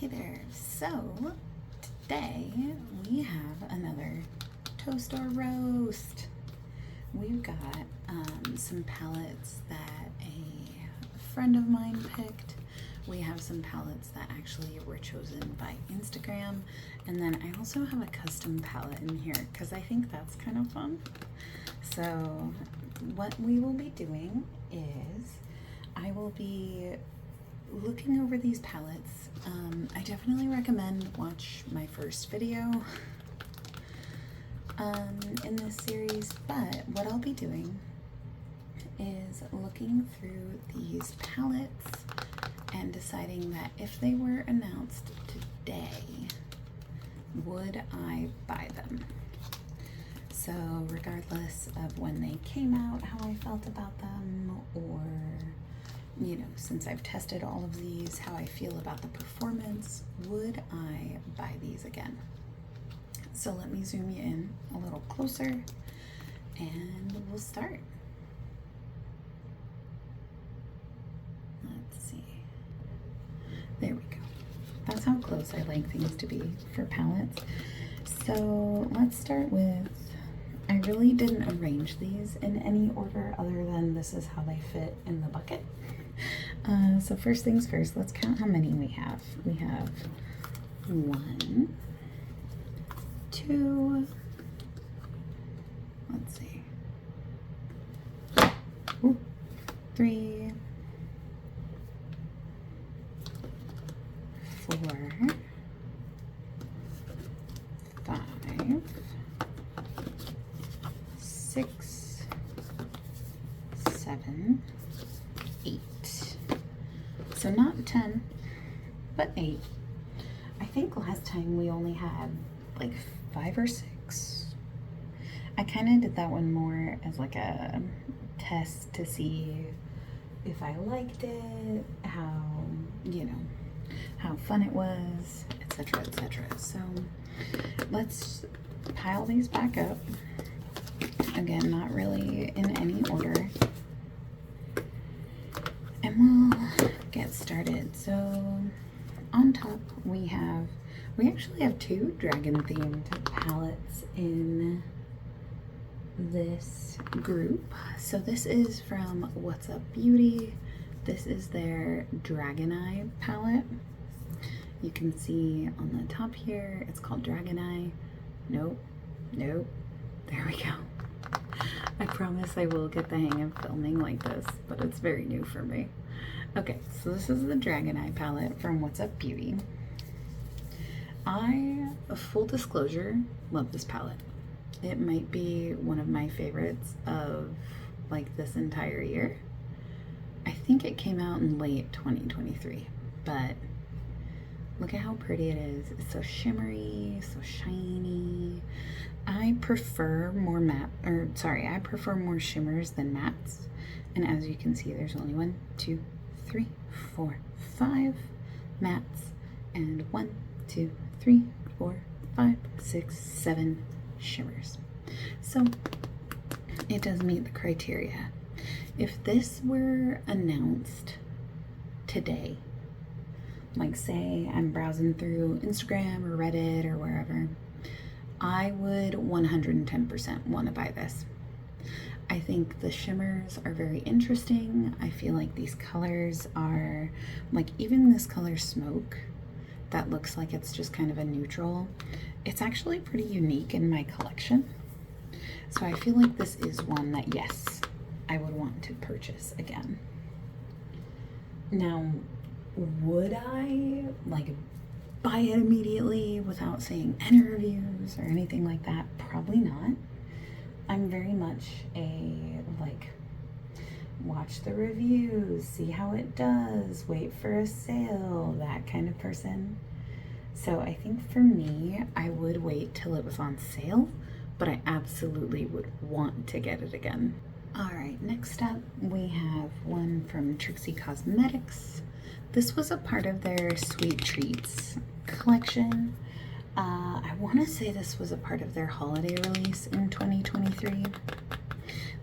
Hey there. So today we have another toast or roast. We've got some palettes that a friend of mine picked. We have some palettes that actually were chosen by Instagram, and then I also have a custom palette in here because I think that's kind of fun. So what we will be doing is I will be looking over these palettes. I definitely recommend watch my first video in this series, but what I'll be doing is looking through these palettes and deciding that if they were announced today, would I buy them? So regardless of when they came out, how I felt about them, or since I've tested all of these, how I feel about the performance, would I buy these again? So let me zoom you in a little closer and we'll start. Let's see. There we go. That's how close I like things to be for palettes. So let's start with, I really didn't arrange these in any order other than this is how they fit in the bucket. So first things first, let's count how many we have. We have 1, 2, let's see, 3, 4, 5, 6, 7, 8. So not 10, but 8. I think last time we only had like 5 or 6. I kind of did that one more as like a test to see if I liked it, how fun it was, etc., etc. So let's pile these back up. Again, not really in any order. And we'll get started. So on top we actually have 2 dragon themed palettes in this group. So this is from What's Up Beauty. This is their Dragon Eye palette. You can see on the top here, it's called Dragon Eye. Nope. There we go. I promise I will get the hang of filming like this, but it's very new for me. Okay, so this is the Dragon Eye palette from What's Up Beauty. Full disclosure, love this palette. It might be one of my favorites of like this entire year. I think it came out in late 2023, but look at how pretty it is. It's so shimmery, so shiny. I prefer more I prefer more shimmers than mattes. And as you can see, there's only 1, 2, 3, 4, 5 mattes, and 1, 2, 3, 4, 5, 6, 7 shimmers. So it does meet the criteria. If this were announced today, like say I'm browsing through Instagram or Reddit or wherever, I would 110% want to buy this. I think the shimmers are very interesting. I feel like these colors are, like even this color Smoke, that looks like it's just kind of a neutral. It's actually pretty unique in my collection. So I feel like this is one that, yes, I would want to purchase again. Now, would I like buy it immediately without seeing any reviews or anything like that? Probably not. I'm very much a watch the reviews, see how it does, wait for a sale, that kind of person. So I think for me, I would wait till it was on sale, but I absolutely would want to get it again. All right, next up we have one from Trixie Cosmetics. This was a part of their Sweet Treats collection. I want to say this was a part of their holiday release in 2023.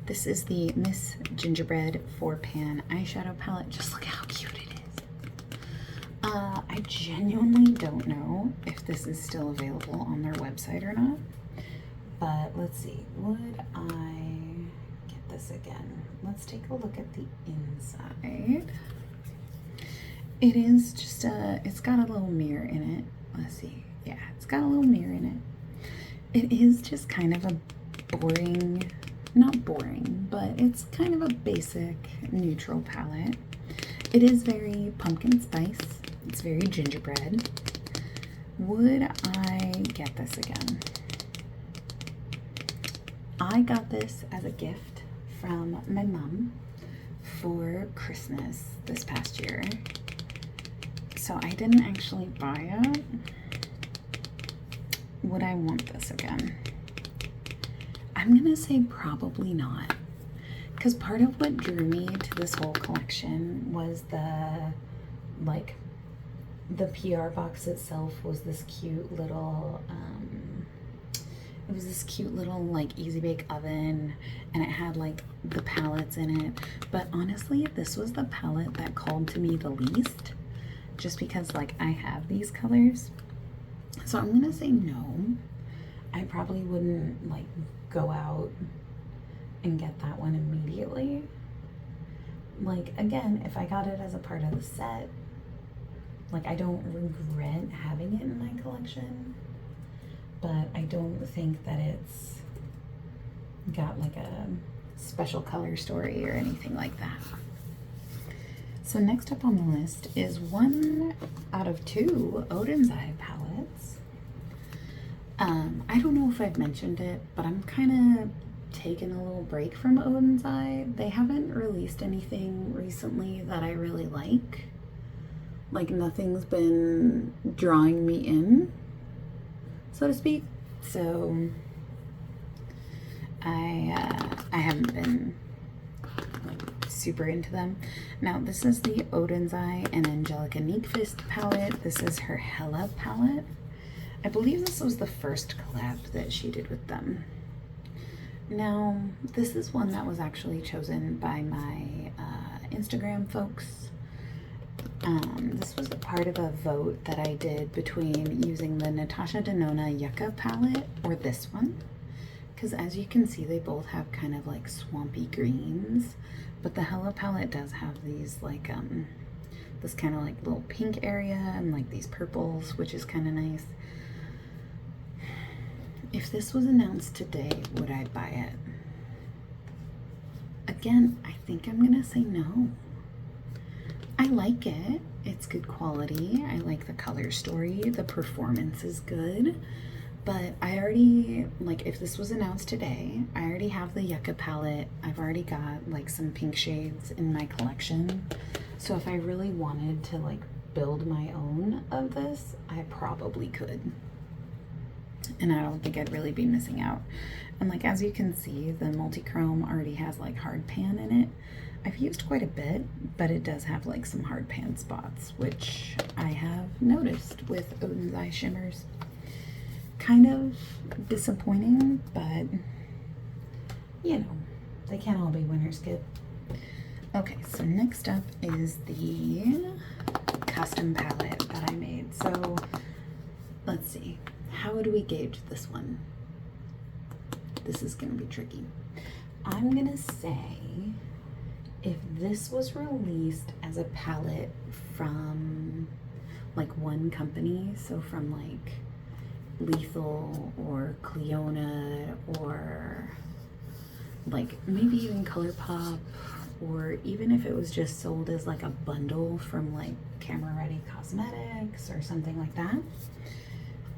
This is the Miss Gingerbread 4-Pan eyeshadow palette. Just look how cute it is. I genuinely don't know if this is still available on their website or not. But let's see, would I get this again? Let's take a look at the inside. It is just it's got a little mirror in it. Let's see. Yeah, it's got a little mirror in it. It is just kind of a boring, not boring, but it's kind of a basic neutral palette. It is very pumpkin spice. It's very gingerbread. Would I get this again? I got this as a gift from my mom for Christmas this past year. So I didn't actually buy it. Would I want this again? I'm gonna say probably not. Because part of what drew me to this whole collection was the PR box itself was this cute little, it was this cute little like easy bake oven, and it had like the palettes in it. But honestly, this was the palette that called to me the least, just because like I have these colors. So I'm gonna say no. I probably wouldn't like go out and get that one immediately. Like again, if I got it as a part of the set, like I don't regret having it in my collection, but I don't think that it's got like a special color story or anything like that. So next up on the list is 1 out of 2 Odin's Eye palettes. I don't know if I've mentioned it, but I'm kind of taking a little break from Odin's Eye. They haven't released anything recently that I really like. Like nothing's been drawing me in, so to speak. So I haven't been like super into them. Now this is the Odin's Eye and Angelica Nyqvist palette. This is her Hella palette. I believe this was the first collab that she did with them. Now this is one that was actually chosen by my Instagram folks. This was a part of a vote that I did between using the Natasha Denona Yucca palette or this one, because as you can see they both have kind of like swampy greens, but the Hella palette does have these like this kind of like little pink area and like these purples, which is kind of nice. If this was announced today, would I buy it? Again, I think I'm gonna say no. I like it. It's good quality. I like the color story. The performance is good. But I already, like if this was announced today, I already have the Yucca palette. I've already got like some pink shades in my collection. So if I really wanted to like build my own of this, I probably could. And I don't think I'd really be missing out. And like as you can see, the multi-chrome already has like hard pan in it. I've used quite a bit, but it does have like some hard pan spots, which I have noticed with Odin's Eye shimmers. Kind of disappointing, but you know, they can't all be winners, kid. Okay, so next up is the custom palette that I made. So let's see, how do we gauge this one? This is gonna be tricky. I'm gonna say if this was released as a palette from like one company, so from like Lethal or Cleona or like maybe even ColourPop, or even if it was just sold as like a bundle from like Camera Ready Cosmetics or something like that,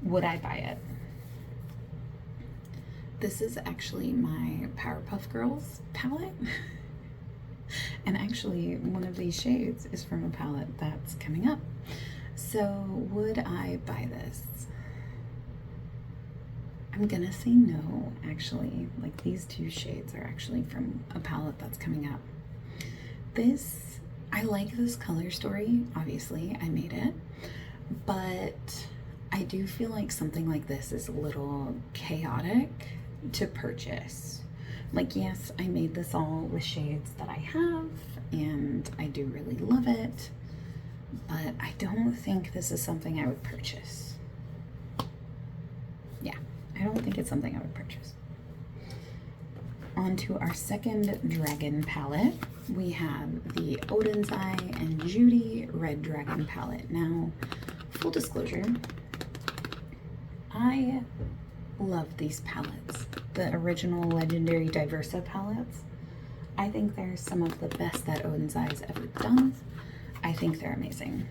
would I buy it? This is actually my Powerpuff Girls palette. And actually one of these shades is from a palette that's coming up. So would I buy this? I'm gonna say no, actually. Like these two shades are actually from a palette that's coming up. This, I like this color story, obviously I made it, but I do feel like something like this is a little chaotic to purchase. Like, yes, I made this all with shades that I have, and I do really love it, but I don't think this is something I would purchase. Yeah, I don't think it's something I would purchase. On to our second dragon palette. We have the Odin's Eye and Judy Red Dragon palette. Now, full disclosure, I love these palettes. The original Legendary Diversa palettes. I think they're some of the best that Odin's Eye's ever done. I think they're amazing.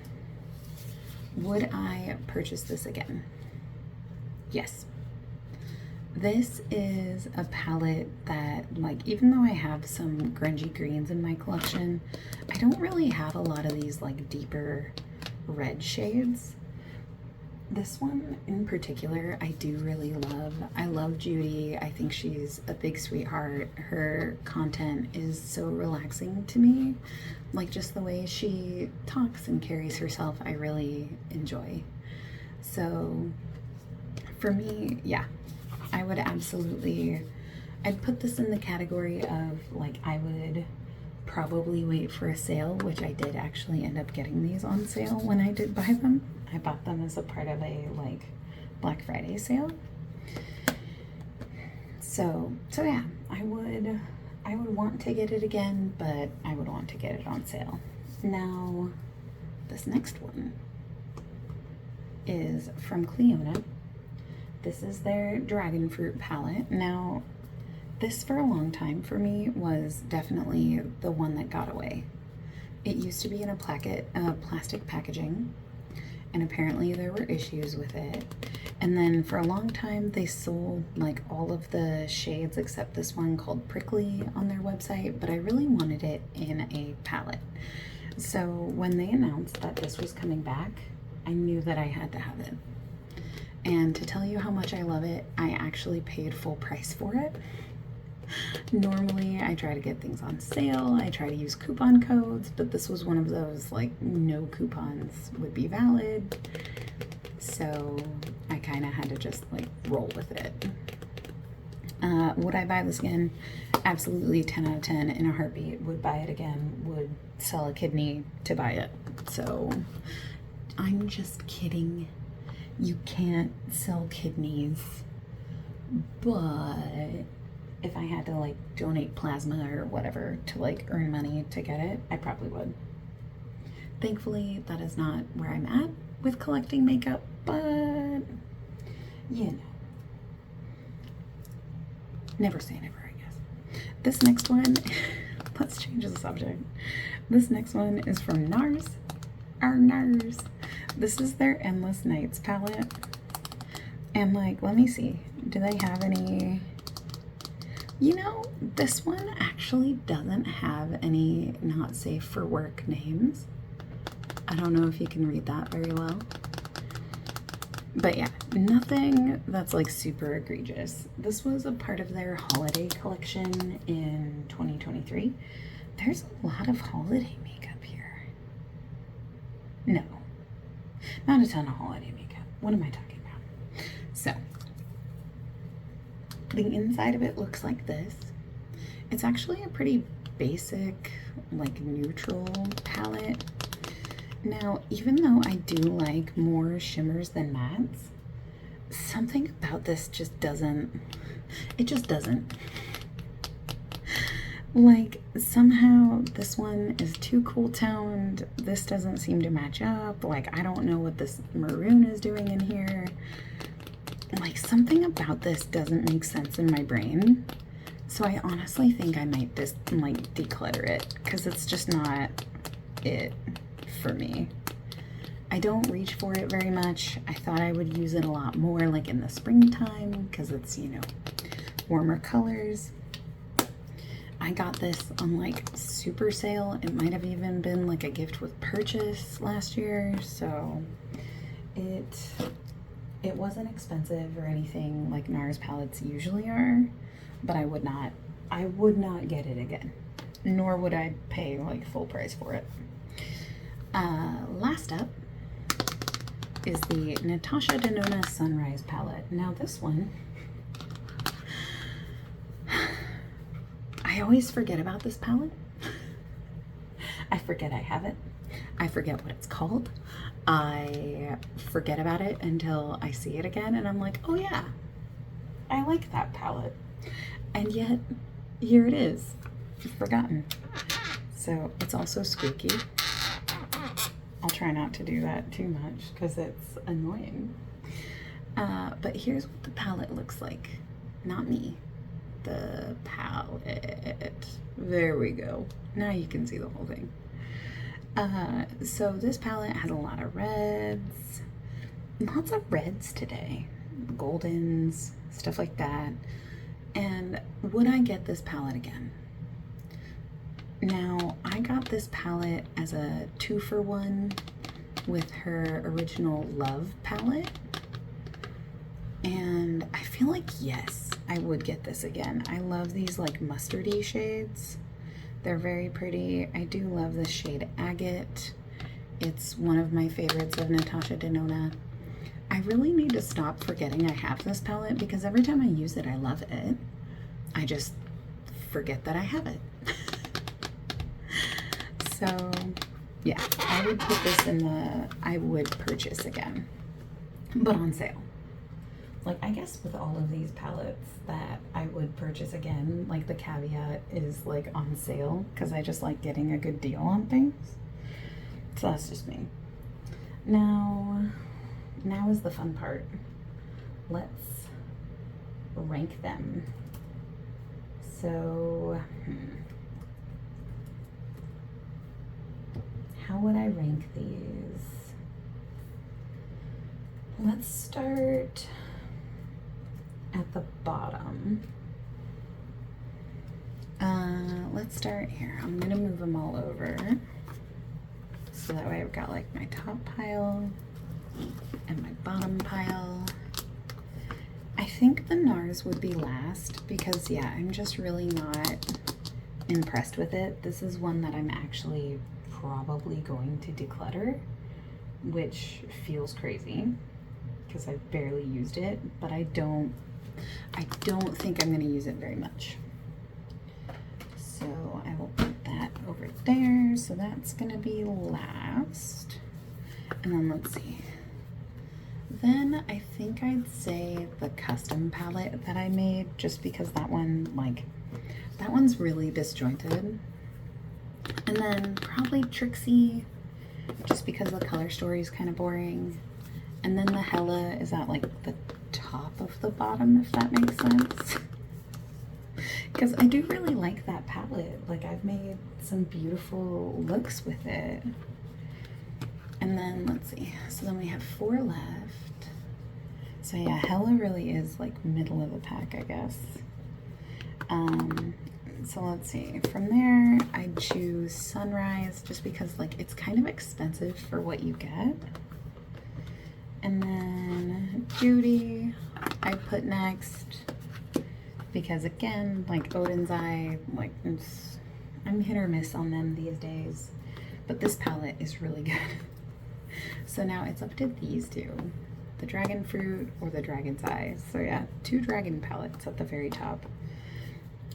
Would I purchase this again? Yes. This is a palette that, like, even though I have some grungy greens in my collection, I don't really have a lot of these, like, deeper red shades. This one in particular, I do really love. I love Judy. I think she's a big sweetheart. Her content is so relaxing to me. Like, just the way she talks and carries herself, I really enjoy. So for me, yeah, I would absolutely, I'd put this in the category of, like, I would probably wait for a sale, which I did actually end up getting these on sale when I did buy them. I bought them as a part of a, like, Black Friday sale. So yeah, I would want to get it again, but I would want to get it on sale. Now, this next one is from Cleona. This is their Dragon Fruit palette. Now, this for a long time for me was definitely the one that got away. It used to be in a plastic packaging, and apparently there were issues with it. And then for a long time they sold like all of the shades except this one called Prickly on their website, but I really wanted it in a palette. So when they announced that this was coming back, I knew that I had to have it. And to tell you how much I love it, I actually paid full price for it. Normally I try to get things on sale, I try to use coupon codes, but this was one of those, like, no coupons would be valid, so I kind of had to just, like, roll with it. Would I buy this again? Absolutely, 10 out of 10 in a heartbeat. Would buy it again, would sell a kidney to buy it. So I'm just kidding. You can't sell kidneys, but if I had to, like, donate plasma or whatever to, like, earn money to get it, I probably would. Thankfully, that is not where I'm at with collecting makeup, but, you know. Never say never, I guess. This next one, let's change the subject. This next one is from NARS. Our NARS. This is their Endless Nights palette. And, like, let me see. Do they have any... You know, this one actually doesn't have any not safe for work names. I don't know if you can read that very well. But yeah, nothing that's like super egregious. This was a part of their holiday collection in 2023. There's a lot of holiday makeup here. No, not a ton of holiday makeup. What am I talking about? So, the inside of it looks like this. It's actually a pretty basic, like, neutral palette. Now, even though I do like more shimmers than mattes, something about this just doesn't, it just doesn't. Like, somehow this one is too cool toned. This doesn't seem to match up. Like, I don't know what this maroon is doing in here. Like, something about this doesn't make sense in my brain. So I honestly think I might just, like, declutter it, because it's just not it for me. I don't reach for it very much. I thought I would use it a lot more, like, in the springtime, because it's, you know, warmer colors. I got this on, like, super sale. It might have even been, like, a gift with purchase last year, so it wasn't expensive or anything like NARS palettes usually are, but I would not get it again, nor would I pay, like, full price for it. Last up is the Natasha Denona Sunrise palette. Now this one, I always forget about this palette. I forget I have it. I forget what it's called. I forget about it until I see it again and I'm like, oh yeah, I like that palette. And yet, here it is, forgotten. So it's also squeaky. I'll try not to do that too much because it's annoying. But here's what the palette looks like. Not me. The palette. There we go. Now you can see the whole thing. So this palette has a lot of reds. Lots of reds today. Goldens, stuff like that. And would I get this palette again? Now, I got this palette as a 2-for-1 with her original Love palette. And I feel like, yes, I would get this again. I love these like mustardy shades. They're very pretty. I do love this shade Agate. It's one of my favorites of Natasha Denona. I really need to stop forgetting I have this palette because every time I use it, I love it. I just forget that I have it. So yeah, I would put this in the I would purchase again, but on sale. Like, I guess with all of these palettes that I would purchase again, like the caveat is like on sale because I just like getting a good deal on things. So that's just me. Now is the fun part. Let's rank them. So, how would I rank these? Let's start at the bottom. Let's start here. I'm gonna move them all over. So that way I've got like my top pile and my bottom pile. I think the NARS would be last because yeah, I'm just really not impressed with it. This is one that I'm actually probably going to declutter, which feels crazy because I've barely used it, but I don't think I'm going to use it very much. So I will put that over there. So that's going to be last. And then let's see. Then I think I'd say the custom palette that I made, just because that one, like, that one's really disjointed. And then probably Trixie, just because the color story is kind of boring. And then the Hella is at like the top of the bottom, if that makes sense. Because I do really like that palette. Like, I've made some beautiful looks with it. And then let's see. So then we have 4 left. So yeah, Hella really is like middle of the pack, I guess. So let's see. From there, I'd choose Sunrise just because like it's kind of expensive for what you get. And then Judy, I put next because again, like Odin's Eye, like I'm hit or miss on them these days, but this palette is really good. So now it's up to these two, the Dragon Fruit or the Dragon's Eye. So yeah, 2 dragon palettes at the very top.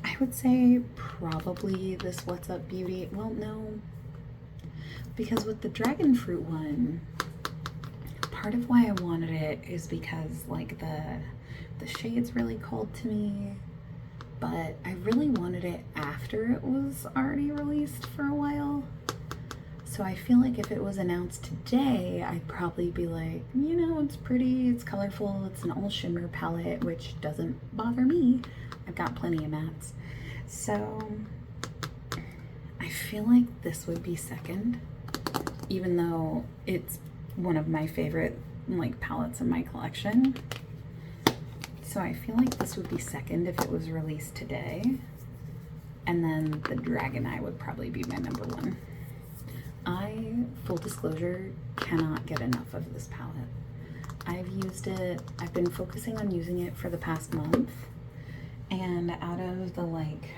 I would say probably this What's Up Beauty. Well, no, because with the Dragon Fruit one, part of why I wanted it is because like the shade's really cold to me, but I really wanted it after it was already released for a while. So I feel like if it was announced today, I'd probably be like, you know, it's pretty, it's colorful, it's an all shimmer palette, which doesn't bother me. I've got plenty of mattes. So I feel like this would be second, even though it's one of my favorite like palettes in my collection. So I feel like this would be second if it was released today. And then the Dragon Eye would probably be my number 1. I, full disclosure, cannot get enough of this palette. I've used it, I've been focusing on using it for the past month. And out of the like,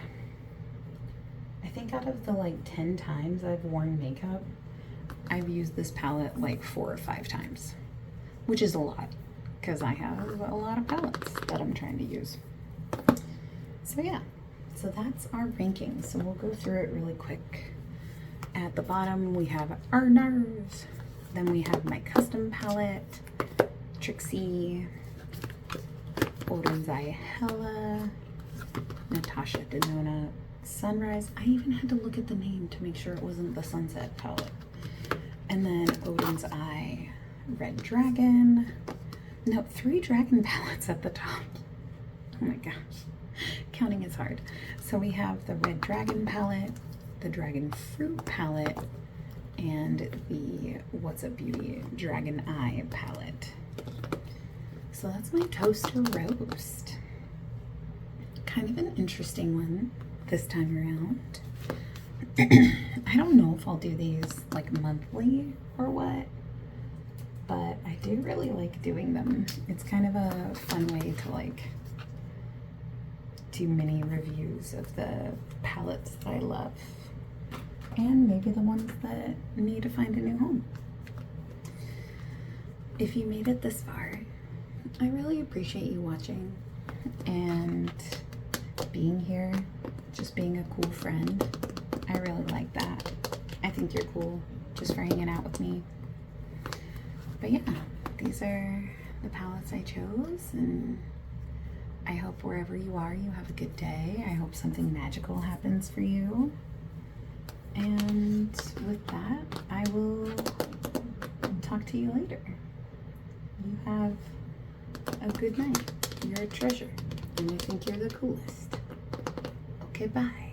I think out of the like 10 times I've worn makeup, I've used this palette like 4 or 5 times, which is a lot because I have a lot of palettes that I'm trying to use. So yeah, so that's our ranking. So we'll go through it really quick. At the bottom, we have our NARS. Then we have my custom palette, Trixie, Odin's Eye Hella, Natasha Denona, Sunrise. I even had to look at the name to make sure it wasn't the Sunset palette. And then Odin's Eye, Red Dragon. No, 3 dragon palettes at the top. Oh my gosh, counting is hard. So we have the Red Dragon palette, the Dragon Fruit palette, and the What's Up Beauty Dragon Eye palette. So that's my toaster roast. Kind of an interesting one this time around. I don't know if I'll do these like monthly or what, but I do really like doing them. It's kind of a fun way to like do mini reviews of the palettes that I love, and maybe the ones that need to find a new home. If you made it this far, I really appreciate you watching and being here, just being a cool friend. I really like that. I think you're cool just for hanging out with me. But yeah, these are the palettes I chose, and I hope wherever you are, you have a good day. I hope something magical happens for you. And with that, I will talk to you later. You have a good night. You're a treasure, and I think you're the coolest. Okay, bye.